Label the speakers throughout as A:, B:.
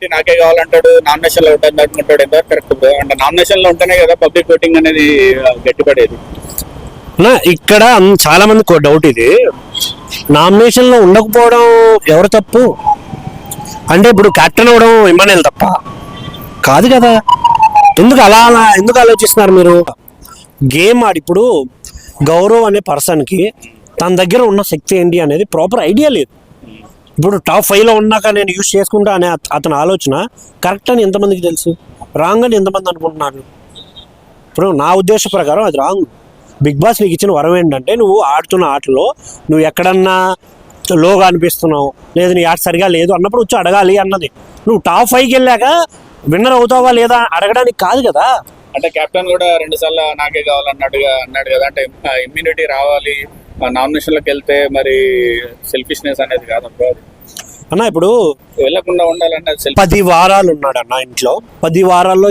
A: నాకే కావాలంటాడు, నామినేషన్ లో ఉంటుంది అనుకుంటాడు. ఎంత కరెక్ట్ అంటే నామినేషన్ లో ఉంటేనే కదా పబ్లిక్ ఓటింగ్ అనేది గట్టిపడేది.
B: ఇక్కడ చాలా మందికి డౌట్, ఇది నామినేషన్ లో ఉండకపోవడం ఎవరు తప్పు అంటే ఇప్పుడు కెప్టెన్ అవ్వడం ఇమ్మానుయేల్ తప్ప కాదు కదా. ఎందుకు అలా ఎందుకు ఆలోచిస్తున్నారు మీరు? గేమ్ ఆడి ఇప్పుడు గౌరవ్ అనే పర్సన్కి తన దగ్గర ఉన్న శక్తి ఏంటి అనేది ప్రాపర్ ఐడియా లేదు. ఇప్పుడు టాప్ 5లో ఉన్నాక నేను యూజ్ చేసుకుంటా అనే అతని ఆలోచన కరెక్ట్ అని ఎంతమందికి తెలుసు, రాంగ్ అని ఎంతమంది అనుకుంటున్నారు? ఇప్పుడు నా ఉద్దేశ ప్రకారం అది రాంగ్. బిగ్ బాస్ నీకు ఇచ్చిన వరం ఏంటంటే నువ్వు ఆడుతున్న ఆటలో నువ్వు ఎక్కడన్నా లోగా అనిపిస్తున్నావు, లేదు నీ ఆట సరిగా లేదు అన్నప్పుడు వచ్చి అడగాలి అన్నది. నువ్వు టాప్ 5కి వెళ్ళాక విన్నర్ అవుతావా లేదా అడగడానికి కాదు కదా.
A: అంటే కెప్టెన్ కూడా 2 సార్లు నాకే కావాలన్నాడు కదా. అంటే ఇమ్యూనిటీ రావాలి నామినేషన్లోకి వెళ్తే, మరి సెల్ఫిష్నెస్ అనేది కాదబ్బా
B: అన్న. ఇప్పుడు
A: వెళ్ళకుండా ఉండాలంటే
B: 10 వారాలు ఉన్నాడు అన్న ఇంట్లో. 10 వారాల్లో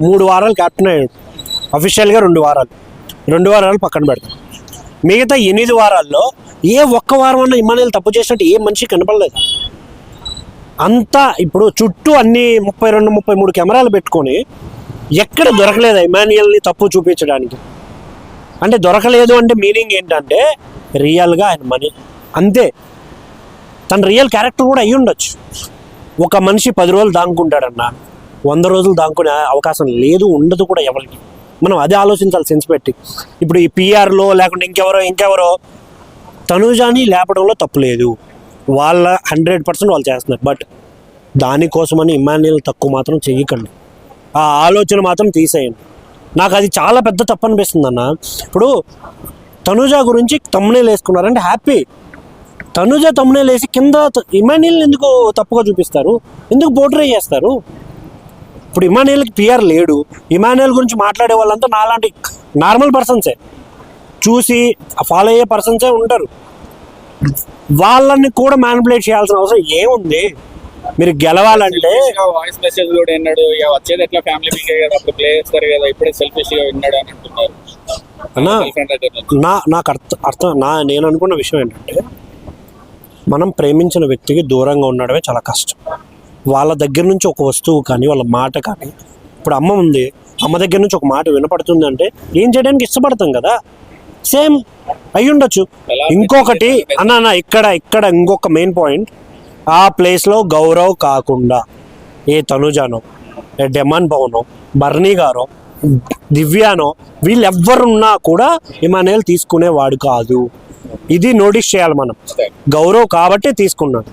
B: 3 వారాలు కెప్టెన్ అయ్యాడు అఫీషియల్గా, 2 వారాలు పక్కన పెడతాం. మిగతా 8 వారాల్లో ఏ ఒక్క వారం అన్న ఇమ్మానుయేల్ తప్పు చేసినట్టు ఏ మనిషి కనపడలేదు. అంతా ఇప్పుడు చుట్టూ అన్ని 32-33 కెమెరాలు పెట్టుకొని ఎక్కడ దొరకలేదు ఇమ్మానుయేల్ని తప్పు చూపించడానికి. అంటే దొరకలేదు అంటే మీనింగ్ ఏంటంటే రియల్గా ఆయన మనీ అంతే. తన రియల్ క్యారెక్టర్ కూడా అయ్యి ఉండొచ్చు. ఒక మనిషి 10 రోజులు దాంకుంటాడన్న, 100 రోజులు దాంకునే అవకాశం లేదు, ఉండదు కూడా ఎవరికి. మనం అదే ఆలోచించాలి సెన్స్ పెట్టి. ఇప్పుడు ఈ పిఆర్లో లేకుంటే ఇంకెవరో తనుజాని లేపడంలో తప్పు లేదు, వాళ్ళ 100% వాళ్ళు చేస్తున్నారు. బట్ దానికోసమని ఇమ్మానుయేల్ తక్కువ మాత్రం చెయ్యకండి, ఆ ఆలోచన మాత్రం తీసేయండి. నాకు అది చాలా పెద్ద తప్పు అనిపిస్తుంది అన్న. ఇప్పుడు తనుజ గురించి తమ్మునేలు వేసుకున్నారంటే హ్యాపీ. తనుజ తమ్మునేలు వేసి కింద ఇమ్మానుయేల్ని ఎందుకు తప్పుగా చూపిస్తారు, ఎందుకు పోర్ట్రే చేస్తారు? ఇప్పుడు ఇమ్మానుయేల్కి పిఆర్ లేడు, ఇమ్మానుయేల్ గురించి మాట్లాడే వాళ్ళంతా నాలాంటి నార్మల్ పర్సన్సే, చూసి ఫాలో అయ్యే పర్సన్సే ఉంటారు. వాళ్ళని కూడా మ్యానిపులేట్ చేయాల్సిన అవసరం ఏముంది? మీరు గెలవాలంటే
A: వాయిస్ మెసేజ్ కూడా విన్నాడు, వచ్చేది ఎట్లా ఫ్యామిలీ మీకే కదా, అప్పుడు ప్లే చేస్తారు కదా, ఇప్పుడే సెల్ఫిష్ గా విన్నాడు అని అంటున్నారు.
B: నాకు అర్థం నేను అనుకున్న విషయం ఏంటంటే, మనం ప్రేమించిన వ్యక్తికి దూరంగా ఉండడమే చాలా కష్టం. వాళ్ళ దగ్గర నుంచి ఒక వస్తువు కానీ వాళ్ళ మాట కానీ, ఇప్పుడు అమ్మ ఉంది, అమ్మ దగ్గర నుంచి ఒక మాట వినపడుతుంది అంటే ఏం చేయడానికి ఇష్టపడతాం కదా. సేమ్ అయి ఉండొచ్చు. ఇంకొకటి అన్న ఇక్కడ ఇంకొక మెయిన్ పాయింట్, ఆ ప్లేస్లో గౌరవ్ కాకుండా ఏ తనుజానో, ఏ డెమాన్ పవనో, బర్నీ గారో, దివ్యానో, వీళ్ళెవ్వరున్నా కూడా ఇమ్మానుయేల్ తీసుకునేవాడు కాదు. ఇది నోటీస్ చేయాలి మనం. గౌరవ్ కాబట్టి తీసుకున్నాడు.